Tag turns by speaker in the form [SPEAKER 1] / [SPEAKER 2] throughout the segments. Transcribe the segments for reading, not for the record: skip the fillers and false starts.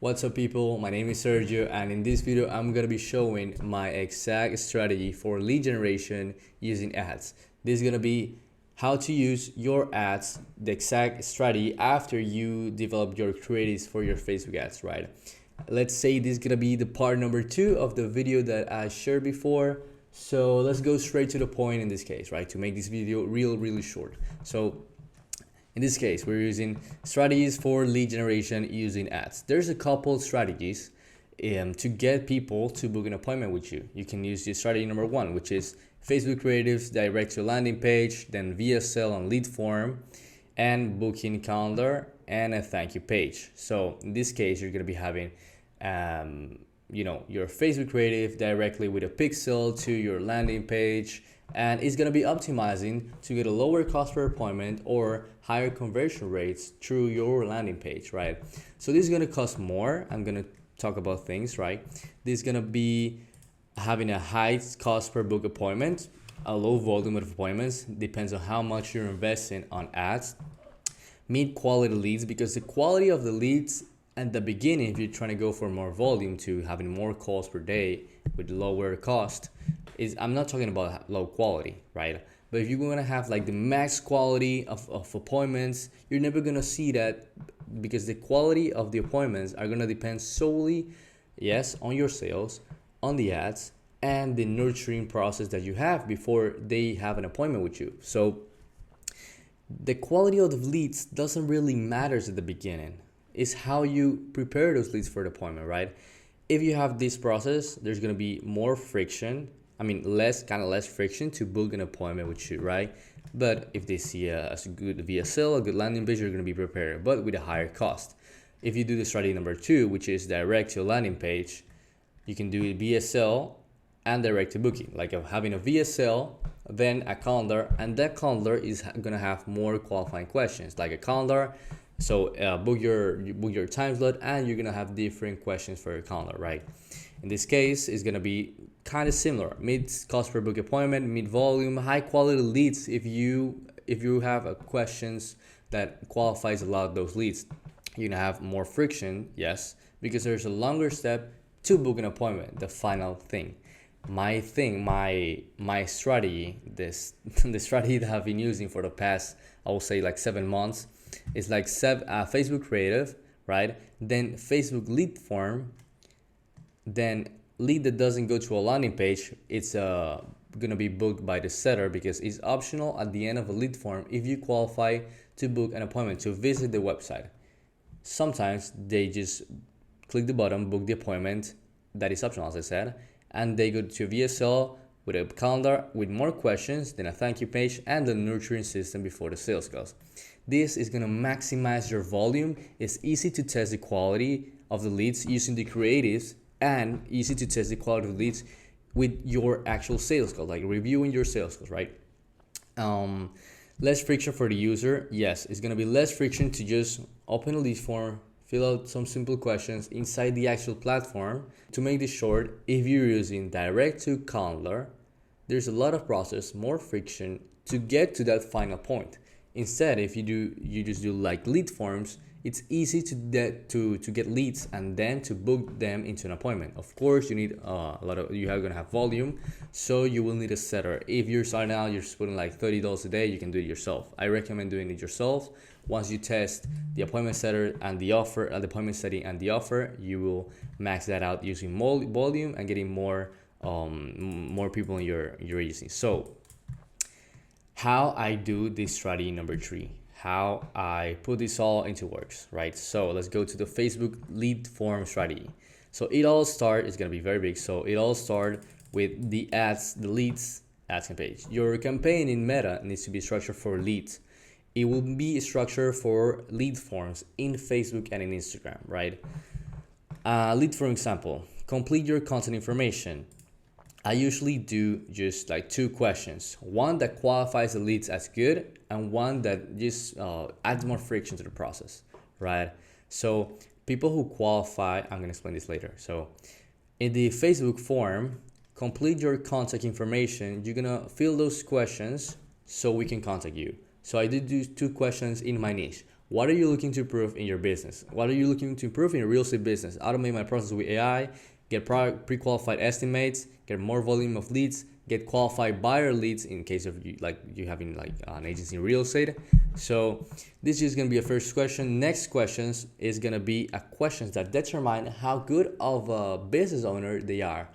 [SPEAKER 1] What's up people, my name is Sergio and in this video I'm gonna be showing my exact strategy for lead generation using ads. This is gonna be how to use your ads, the exact strategy after you develop your creatives for your Facebook ads, right? Let's say this is gonna be the part number 2 of the video that I shared before. So let's go straight to the point in this case, right? To make this video really short. So in this case, we're using strategies for lead generation using ads. There's a couple strategies to get people to book an appointment with you. You can use the strategy number 1, which is Facebook creatives, direct to landing page, then VSL on lead form, and booking calendar, and a thank you page. So in this case, you're gonna be having your Facebook creative directly with a pixel to your landing page, and it's going to be optimizing to get a lower cost per appointment or higher conversion rates through your landing page, right? So this is going to cost more. I'm going to talk about things, right? This is going to be having a high cost per book appointment, a low volume of appointments, depends on how much you're investing on ads. Mid quality leads, because the quality of the leads at the beginning, if you're trying to go for more volume to having more calls per day with lower cost, I'm not talking about low quality, right? But if you're going to have like the max quality of appointments, you're never going to see that, because the quality of the appointments are going to depend solely, yes, on your sales, on the ads, and the nurturing process that you have before they have an appointment with you. So the quality of the leads doesn't really matter at the beginning. It's how you prepare those leads for the appointment, right? If you have this process, there's going to be more friction. Less friction to book an appointment with you, right? But if they see a good VSL, a good landing page, you're going to be prepared, but with a higher cost. If you do the strategy number 2, which is direct to a landing page, you can do VSL and direct to booking, like having a VSL, then a calendar, and that calendar is going to have more qualifying questions, like a calendar. So book your time slot, and you're going to have different questions for your calendar, right? In this case, it's going to be kind of similar. Mid cost per book appointment, mid volume, high quality leads. If you have questions that qualifies a lot of those leads, you're going to have more friction, yes, because there's a longer step to book an appointment, the final thing. My strategy, the strategy that I've been using for the past, I will say like 7 months, is like Facebook creative, right? Then Facebook lead form, then lead that doesn't go to a landing page, it's gonna be booked by the seller, because it's optional at the end of a lead form if you qualify to book an appointment to visit the website. Sometimes they just click the button, book the appointment, that is optional as I said, and they go to VSL with a calendar with more questions, then a thank you page, and the nurturing system before the sales calls. This is going to maximize your volume. It's easy to test the quality of the leads using the creatives, and easy to test the quality of the leads with your actual sales calls, like reviewing your sales calls, right? Less friction for the user. Yes, it's going to be less friction to just open a lead form, fill out some simple questions inside the actual platform. To make this short, if you're using direct to calendar, there's a lot of process, more friction to get to that final point. Instead, if you just do like lead forms, it's easy to get leads and then to book them into an appointment. Of course, you need you are gonna have volume, so you will need a setter. If you're starting out, you're putting like $30 a day, you can do it yourself. I recommend doing it yourself. Once you test the appointment setter and the offer, the appointment setting and the offer, you will max that out using more volume and getting more people in your agency. So how I do this strategy number 3, how I put this all into works, right? So let's go to the Facebook lead form strategy. So it all starts, it's gonna be very big. So it all starts with the ads, the leads ads page. Your campaign in Meta needs to be structured for leads. It will be structured for lead forms in Facebook and in Instagram, right? Lead for example, complete your content information. I usually do just like 2 questions, one that qualifies the leads as good and one that just adds more friction to the process, right? So people who qualify, I'm gonna explain this later. So in the Facebook form, complete your contact information. You're gonna fill those questions so we can contact you. So I did do 2 questions in my niche. What are you looking to improve in your business? What are you looking to improve in your real estate business? Automate my process with AI, get pre-qualified estimates, get more volume of leads, get qualified buyer leads in case of you having like an agency in real estate. So this is going to be a first question. Next questions is going to be a questions that determine how good of a business owner they are.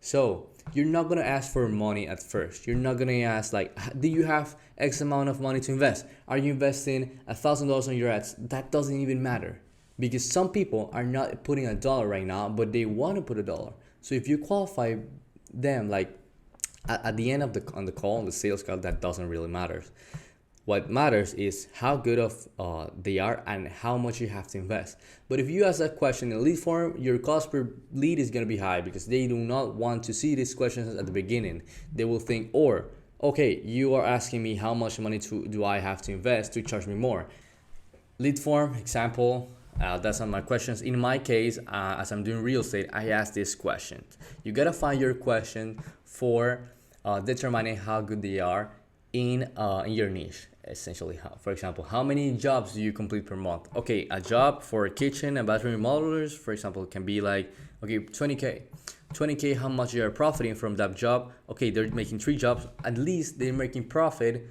[SPEAKER 1] So you're not going to ask for money at first. You're not going to ask like, do you have X amount of money to invest? Are you investing $1,000 on your ads? That doesn't even matter, because some people are not putting $1 right now, but they want to put $1. So if you qualify them like at the end of the call, on the sales call, that doesn't really matter. What matters is how good of they are and how much you have to invest. But if you ask that question in lead form, your cost per lead is going to be high, because they do not want to see these questions at the beginning. They will think, or okay, you are asking me how much money do I have to invest to charge me more. Lead form example. That's not my questions. In my case, as I'm doing real estate, I ask this question. You gotta find your question for determining how good they are in your niche. Essentially, for example, how many jobs do you complete per month? Okay, a job for kitchen and bathroom remodelers, for example, can be like, okay, 20K, how much you are profiting from that job? Okay, they're making 3 jobs, at least they're making profit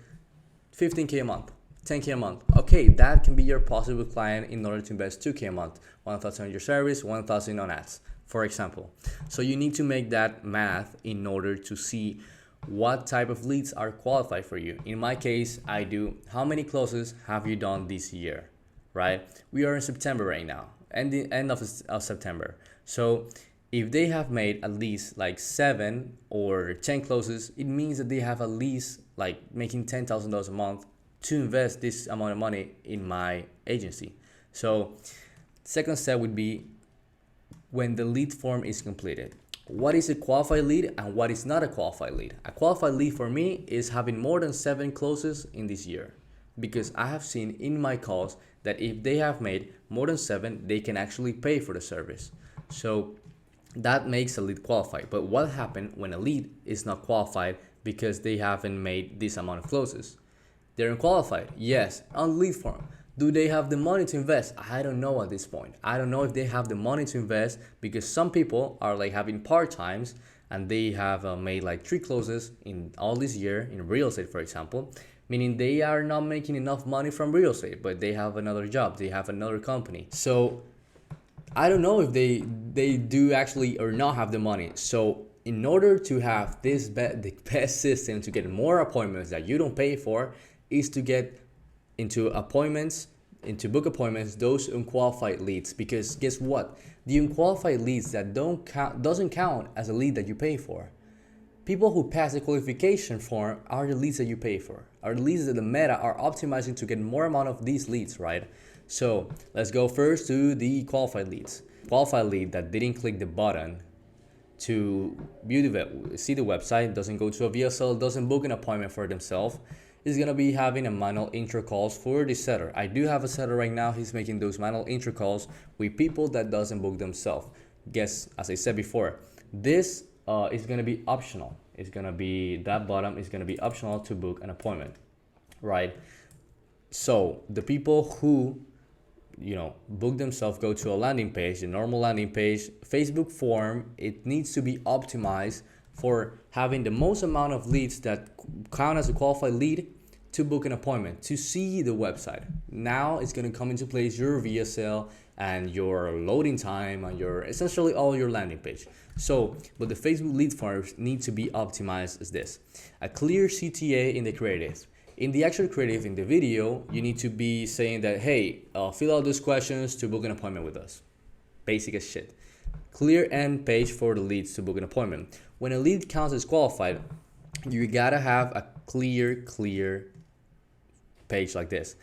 [SPEAKER 1] 15K a month, 10K a month. Okay, that can be your possible client in order to invest 2K a month, 1,000 on your service, 1,000 on ads, for example. So you need to make that math in order to see what type of leads are qualified for you. In my case, I do how many closes have you done this year, right? We are in September right now, and the end of September. So if they have made at least like 7 or 10 closes, it means that they have at least like making $10,000 a month to invest this amount of money in my agency. So second step would be when the lead form is completed. What is a qualified lead and what is not a qualified lead? A qualified lead for me is having more than 7 closes in this year, because I have seen in my calls that if they have made more than 7, they can actually pay for the service. So that makes a lead qualified. But what happens when a lead is not qualified because they haven't made this amount of closes? They're unqualified. Yes, on lead form. Do they have the money to invest? I don't know at this point. I don't know if they have the money to invest, because some people are like having part-times and they have made like 3 closes in all this year in real estate, for example, meaning they are not making enough money from real estate, but they have another job, they have another company. So I don't know if they do actually or not have the money. So in order to have the best system to get more appointments that you don't pay for is to get into book appointments, those unqualified leads. Because guess what? The unqualified leads that doesn't count as a lead that you pay for. People who pass the qualification form are the leads that you pay for, are the leads that the meta are optimizing to get more amount of these leads, right? So let's go first to the qualified leads. Qualified lead that didn't click the button to see the website, doesn't go to a VSL, doesn't book an appointment for themselves, is going to be having a manual intro calls for the setter. I do have a setter right now. He's making those manual intro calls with people that doesn't book themselves. Guess, as I said before, this is going to be optional. It's going to be, that bottom is going to be optional to book an appointment, right? So the people who, book themselves, go to a landing page, the normal landing page, Facebook form, it needs to be optimized for having the most amount of leads that count as a qualified lead to book an appointment, to see the website. Now it's going to come into place your VSL and your loading time and your essentially all your landing page. So, but the Facebook lead forms need to be optimized as this: a clear CTA in the creative. In the actual creative in the video, you need to be saying that, hey, fill out those questions to book an appointment with us. Basic as shit. Clear end page for the leads to book an appointment. When a lead counts as qualified, you gotta have a clear page like this.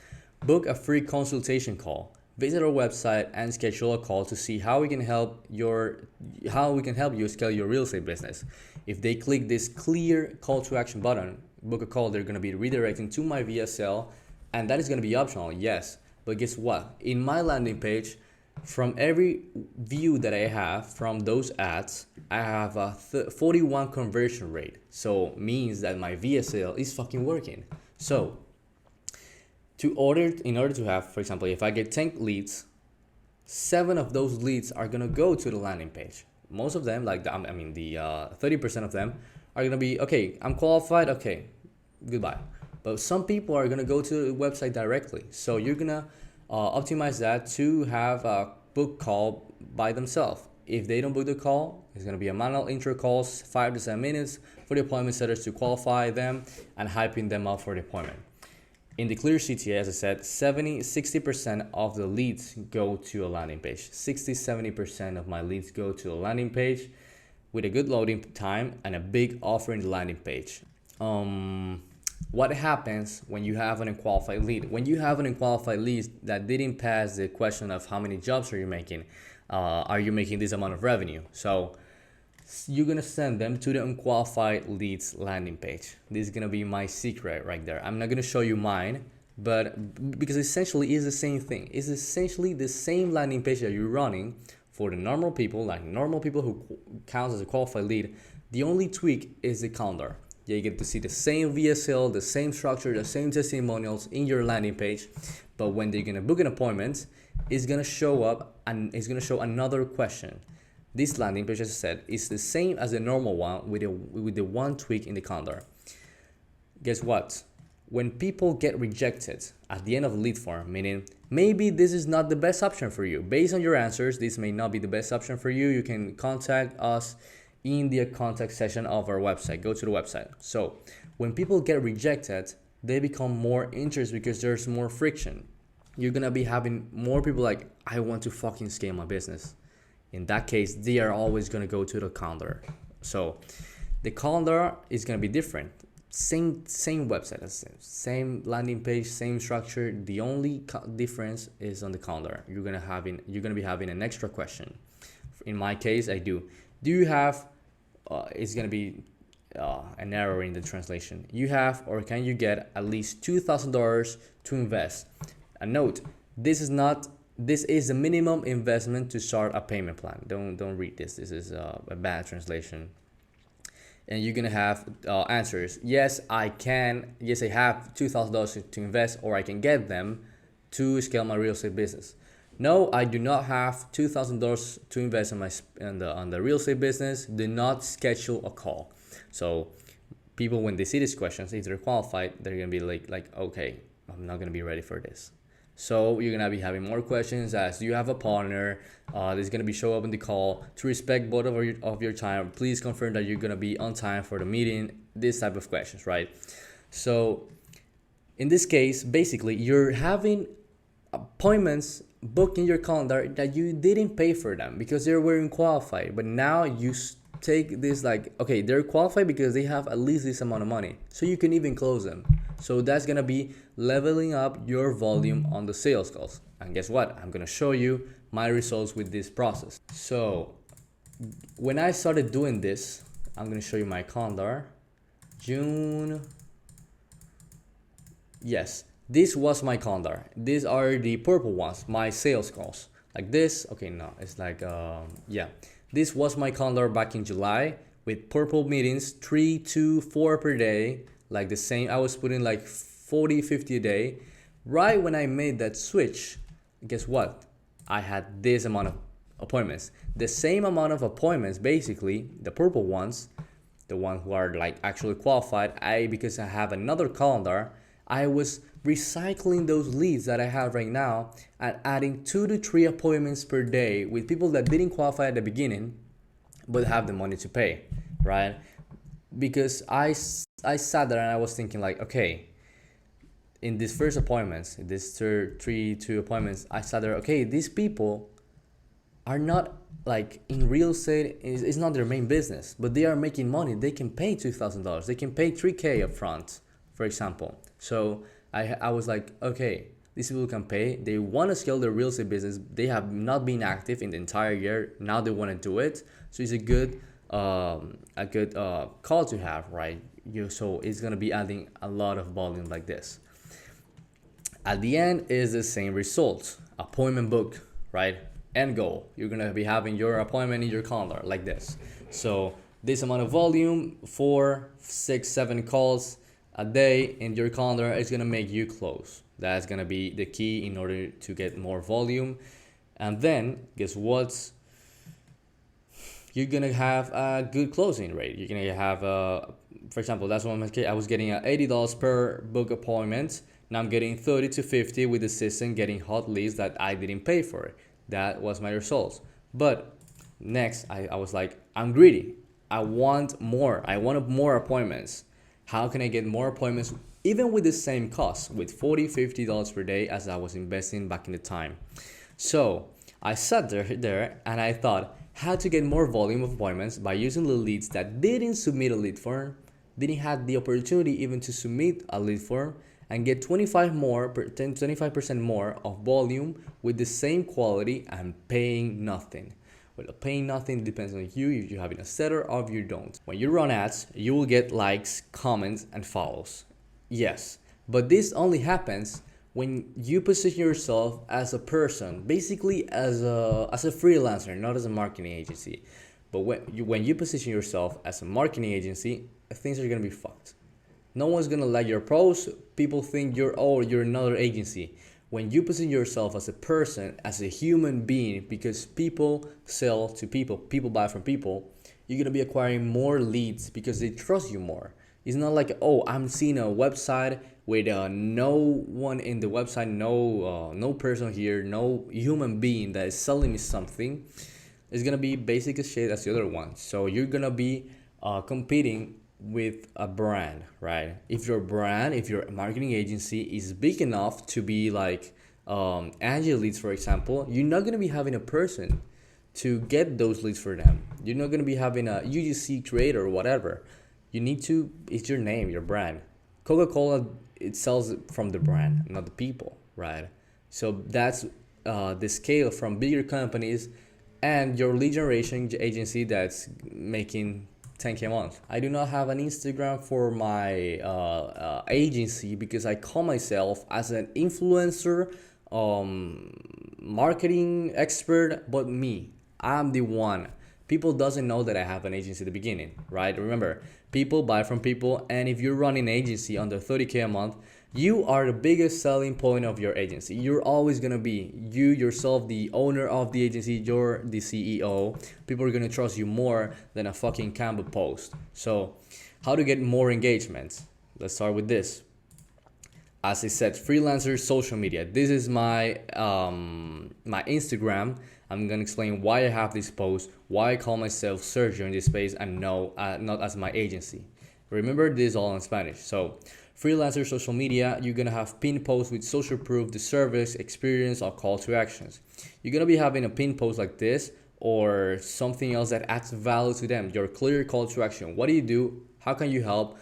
[SPEAKER 1] Book a free consultation call. Visit our website and schedule a call to see how we can help you scale your real estate business. If they click this clear call to action button, book a call, they're gonna be redirecting to my VSL, and that is gonna be optional, yes. But guess what? In my landing page, from every view that I have from those ads, I have a 41 conversion rate. So means that my VSL is fucking working. So In order to have, for example, if I get 10 leads, 7 of those leads are gonna go to the landing page. Most of them, like the 30% of them are gonna be, okay, I'm qualified, okay, goodbye. But some people are gonna go to the website directly. So you're gonna optimize that to have a book call by themselves. If they don't book the call, it's gonna be a manual intro calls, 5 to 7 minutes for the appointment setters to qualify them and hyping them up for the appointment. In the clear CTA, as I said, 60% of the leads go to a landing page. 70% of my leads go to a landing page with a good loading time and a big offer in the landing page. What happens when you have an unqualified lead? When you have an unqualified lead that didn't pass the question of how many jobs are you making? Are you making this amount of revenue? So you're gonna send them to the unqualified leads landing page. This is gonna be my secret right there. I'm not gonna show you mine, but because essentially it's the same thing. It's essentially the same landing page that you're running for the normal people, like normal people who counts as a qualified lead. The only tweak is the calendar. You get to see the same VSL, the same structure, the same testimonials in your landing page, but when they're gonna book an appointment, it's gonna show up and it's gonna show another question. This landing page, as I said, is the same as the normal one with the one tweak in the calendar. Guess what? When people get rejected at the end of the lead form, meaning maybe this is not the best option for you. Based on your answers, this may not be the best option for you. You can contact us in the contact section of our website. Go to the website. So when people get rejected, they become more interested because there's more friction. You're gonna be having more people like, I want to fucking scale my business. In that case, they are always going to go to the calendar. So the calendar is going to be different. Same website, same landing page, same structure. The only difference is on the calendar. You're going to be having an extra question. In my case, I do. Do you have? It's going to be an error in the translation. You have, or can you get at least $2,000 to invest? A note: this is the minimum investment to start a payment plan. Don't read this. This is a bad translation. And you're gonna have answers. Yes, I can. Yes, I have $2,000 to invest, or I can get them to scale my real estate business. No, I do not have $2,000 to invest on the real estate business. Do not schedule a call. So people, when they see these questions, if they're qualified, they're gonna be like, okay, I'm not gonna be ready for this. So you're gonna be having more questions as, do you have a partner? There's gonna be show up in the call. To respect both of your time, please confirm that you're gonna be on time for the meeting. This type of questions, right? So in this case, basically, you're having appointments booked in your calendar that you didn't pay for them because they weren't qualified. But now you take this like, okay, they're qualified because they have at least this amount of money. So you can even close them. So that's gonna be leveling up your volume on the sales calls. And guess what? I'm gonna show you my results with this process. So when I started doing this, I'm gonna show you my calendar. June. Yes, this was my calendar. These are the purple ones, my sales calls. Like this. Okay, no, it's like yeah. This was my calendar back in July with purple meetings, 3 to 4 per day. Like the same, I was putting like 40, 50 a day. Right when I made that switch, guess what? I had this amount of appointments. The same amount of appointments, basically, the purple ones, the ones who are like actually qualified, because I have another calendar, I was recycling those leads that I have right now and adding 2 to 3 appointments per day with people that didn't qualify at the beginning, but have the money to pay, right? Because I sat there and I was thinking like, okay, in these first appointments, in these 2 appointments, I sat there, okay, these people are not like in real estate, it's not their main business, but they are making money. They can pay $2,000. They can pay $3,000 up front, for example. So I was like, okay, these people can pay. They want to scale their real estate business. They have not been active in the entire year. Now they want to do it. So it's a good call to have, right? So it's gonna be adding a lot of volume like this. At the end is the same result. Appointment book, right? End goal. You're gonna be having your appointment in your calendar like this. So this amount of volume, 4, 6, 7 calls a day in your calendar is gonna make you close. That's gonna be the key in order to get more volume. And then guess what? You're gonna have a good closing rate. You're gonna have for example, that's one I was getting $80 per book appointment. Now I'm getting 30 to 50 with the system, getting hot leads that I didn't pay for. That was my results. But next, I was like, I'm greedy. I want more. I want more appointments. How can I get more appointments even with the same cost, with $40, $50 per day as I was investing back in the time? So I sat there and I thought how to get more volume of appointments by using the leads that didn't submit a lead form, didn't have the opportunity even to submit a lead form, and get 25% more of volume with the same quality and paying nothing. Well, paying nothing depends on you if you have a setter or if you don't. When you run ads, you will get likes, comments, and follows. Yes, but this only happens when you position yourself as a person, basically as a freelancer, not as a marketing agency. But when you position yourself as a marketing agency, things are gonna be fucked. No one's gonna like your post. People think you're another agency. When you position yourself as a person, as a human being, because people sell to people, people buy from people, you're gonna be acquiring more leads because they trust you more. It's not like, oh, I'm seeing a website with no one in the website, no person here, no human being that is selling me something. It's gonna be basic as shit as the other one. So you're gonna be competing with a brand, right? If your marketing agency is big enough to be like Angel Leads, for example, you're not gonna be having a person to get those leads for them. You're not gonna be having a UGC creator or whatever. It's your name, your brand. Coca-Cola, it sells from the brand, not the people, right? So that's the scale from bigger companies and your lead generation agency that's making 10K a month. I do not have an Instagram for my agency because I call myself as an influencer, marketing expert, but me, I'm the one. People doesn't know that I have an agency at the beginning, right? Remember, people buy from people, and if you're running an agency under 30K a month, you are the biggest selling point of your agency. You're always gonna be you yourself, the owner of the agency. You're the CEO. People are gonna trust you more than a fucking Canva post. So, how to get more engagement? Let's start with this. As I said, freelancer social media. This is my my Instagram. I'm gonna explain why I have this post, why I call myself Sergio in this space, and no, not as my agency. Remember, this is all in Spanish. So, freelancer social media, you're gonna have pinned posts with social proof, the service, experience, or call to actions. You're gonna be having a pinned post like this or something else that adds value to them. Your clear call to action. What do you do? How can you help?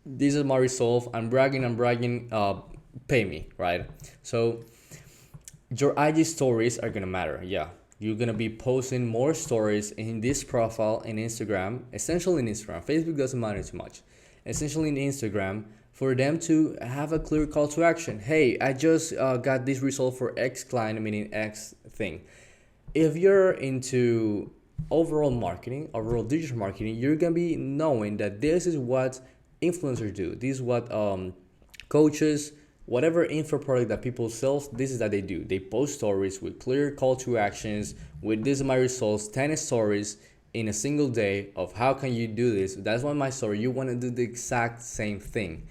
[SPEAKER 1] This is my result. I'm bragging. Pay me, right? So your IG stories are gonna matter. Yeah, you're gonna be posting more stories in this profile in Instagram, essentially in Instagram. Facebook doesn't matter too much. Essentially in Instagram, for them to have a clear call to action. Hey, I just got this result for X client, meaning X thing. If you're into overall marketing, overall digital marketing, you're gonna be knowing that this is what influencers do. This is what coaches, whatever info product that people sell, this is that they do. They post stories with clear call to actions, with this is my results, 10 stories in a single day of how can you do this. That's why my story, you want to do the exact same thing.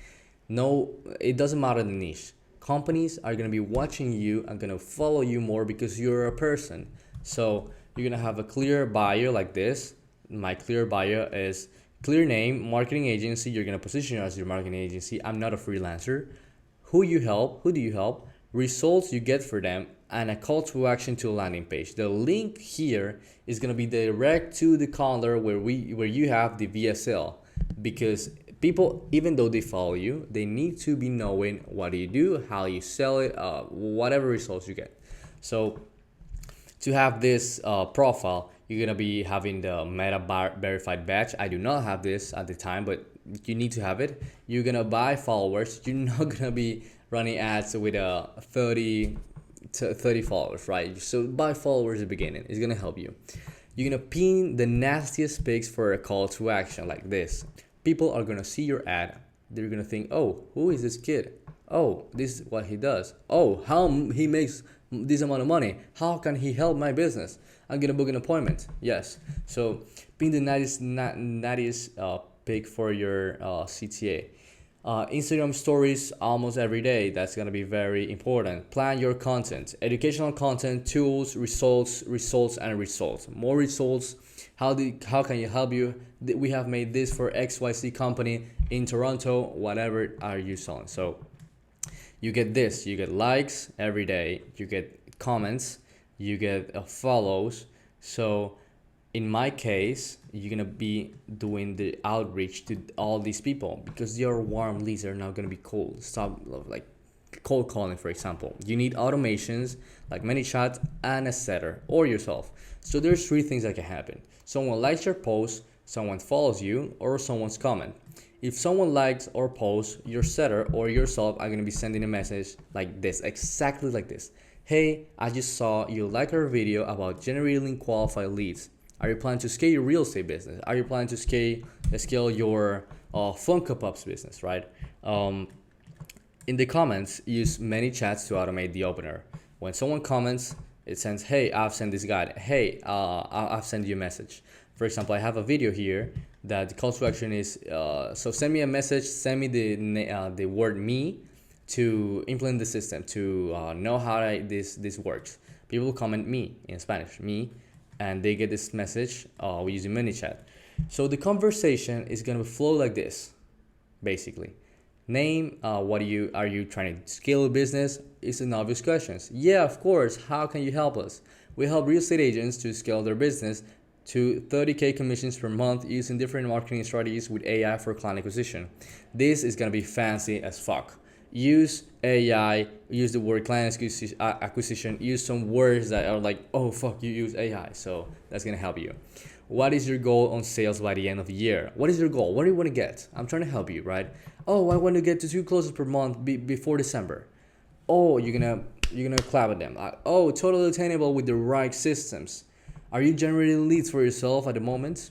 [SPEAKER 1] No, it doesn't matter the niche. Companies are going to be watching you and going to follow you more because you're a person. So you're going to have a clear bio like this. My clear bio is clear name, marketing agency. You're going to position as your marketing agency. I'm not a freelancer. Who do you help, results you get for them, and a call to action to a landing page. The link here is going to be direct to the calendar where you have the VSL, because people, even though they follow you, they need to be knowing what you do, how you sell it, whatever results you get. So to have this profile, you're going to be having the Meta verified badge. I do not have this at the time, but you need to have it. You're going to buy followers. You're not going to be running ads with 30 followers, right? So buy followers at the beginning. It's going to help you. You're going to pin the nastiest pics for a call to action like this. People are going to see your ad. They're going to think, oh, who is this kid? Oh, this is what he does. Oh, how he makes this amount of money. How can he help my business? I'm gonna book an appointment. Yes. So being the nicest pick for your CTA. Instagram stories almost every day. That's gonna be very important. Plan your content, educational content, tools, results, and results. More results. How can you help you? We have made this for XYZ company in Toronto. Whatever are you selling? So you get this. You get likes every day. You get comments. You get follows. So in my case, you're gonna be doing the outreach to all these people because your warm leads are now gonna be cold. Stop like cold calling, for example. You need automations like ManyChat and a setter or yourself. So there's three things that can happen. Someone likes your post, someone follows you, or someone's comment. If someone likes or posts, your setter or yourself are gonna be sending a message like this, exactly like this. Hey, I just saw you like our video about generating qualified leads. Are you planning to scale your real estate business? Are you planning to scale your Funko Pops business, right? In the comments, use ManyChats to automate the opener. When someone comments, it sends, hey, I've sent this guide. Hey, I've sent you a message. For example, I have a video here that the call to action is, so send me a message, send me the word me to implement the system, to know how this works. People comment me in Spanish, me, and they get this message using ManyChat. So the conversation is gonna flow like this, basically. Name, what are you trying to scale a business? It's an obvious question. Yeah, of course. How can you help us? We help real estate agents to scale their business to 30K commissions per month using different marketing strategies with AI for client acquisition. This is gonna be fancy as fuck. Use AI, use the word client acquisition, use some words that are like, oh fuck, you use AI. So that's gonna help you. What is your goal on sales by the end of the year? What is your goal? What do you want to get? I'm trying to help you, right? Oh, I want to get to 2 closes per month before December. Oh, you're gonna clap at them. Oh, totally attainable with the right systems. Are you generating leads for yourself at the moment?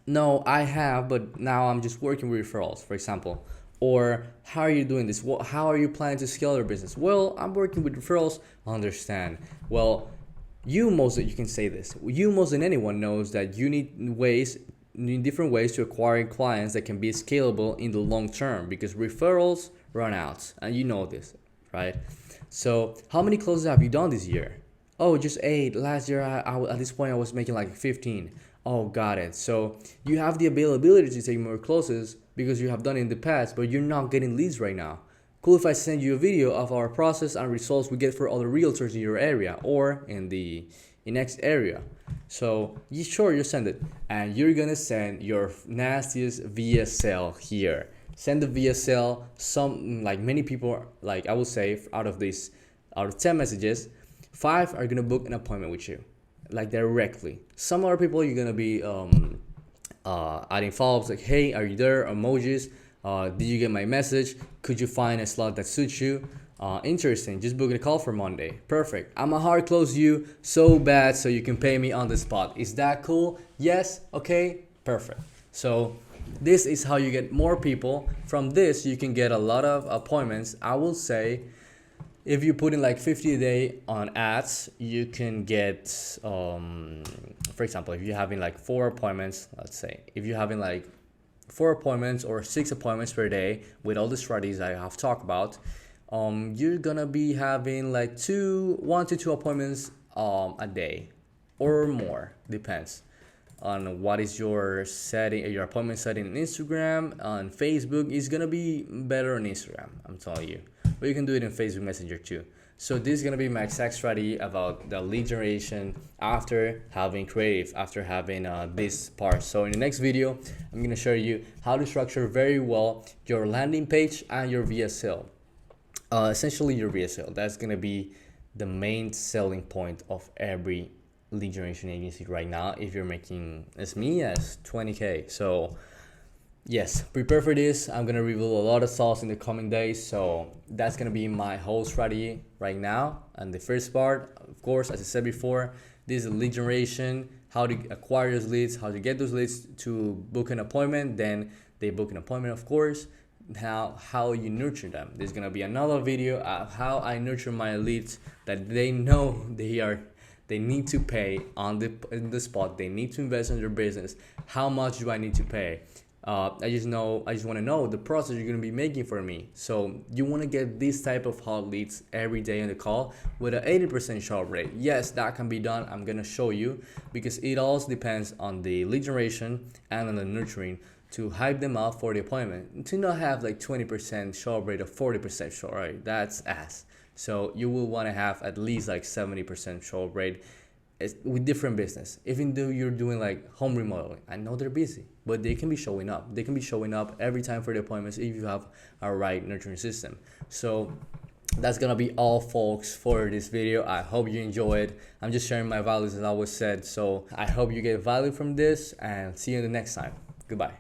[SPEAKER 1] No, I have, but now I'm just working with referrals, for example. Or how are you doing this? How are you planning to scale your business? Well, I'm working with referrals. Understand. Well, you can say this. You more than anyone knows that you need different ways to acquire clients that can be scalable in the long term because referrals run out, and you know this, right? So how many closes have you done this year? Oh, just 8. Last year, I at this point I was making like 15. Oh, got it. So you have the availability to take more closes because you have done it in the past, but you're not getting leads right now. Cool if I send you a video of our process and results we get for other realtors in your area or in the next area. So you send it, and you're gonna send your nastiest VSL here. Send the VSL. Some like many people, like I would say, out of 10 messages, 5 are gonna book an appointment with you, like directly. Some other people you're gonna be adding follow-ups like, hey, are you there? Emojis. Did you get my message? Could you find a slot that suits you? Interesting. Just book a call for Monday. Perfect. I'ma hard close you so bad so you can pay me on the spot. Is that cool? Yes. Okay. Perfect. So this is how you get more people. From this, you can get a lot of appointments. I will say, if you put in like 50 a day on ads, you can get, for example, if you're having like 4 appointments, let's say, if you're having like 4 appointments or 6 appointments per day with all the strategies I have talked about, you're gonna be having like 1 to 2 appointments a day or more, depends on what is your setting, your appointment setting in Instagram. On Facebook is gonna be better on Instagram, I'm telling you, but you can do it in Facebook Messenger too. So this is gonna be my exact strategy about the lead generation after having creative, after having this part. So in the next video, I'm gonna show you how to structure very well your landing page and your VSL. Essentially your VSL, that's gonna be the main selling point of every lead generation agency right now if you're making as me as 20K. So yes, prepare for this. I'm gonna reveal a lot of sauce in the coming days, so that's gonna be my whole strategy right now. And the first part, of course, as I said before, this is lead generation, how to acquire those leads, how to get those leads to book an appointment. Then they book an appointment, of course. now how you nurture them. There's gonna be another video of how I nurture my leads that they know they need to pay on the spot. They need to invest in their business. How much do I need to pay? I just want to know the process you're going to be making for me. So you want to get this type of hot leads every day on the call with an 80% show rate. Yes, that can be done. I'm going to show you, because it also depends on the lead generation and on the nurturing to hype them up for the appointment. To not have like 20% show rate or 40% show rate, that's ass. So you will want to have at least like 70% show rate with different business. Even though you're doing like home remodeling, I know they're busy, but they can be showing up. They can be showing up every time for the appointments if you have a right nurturing system. So that's gonna be all, folks, for this video. I hope you enjoy it. I'm just sharing my values, as I always said. So I hope you get value from this, and see you in the next time. Goodbye.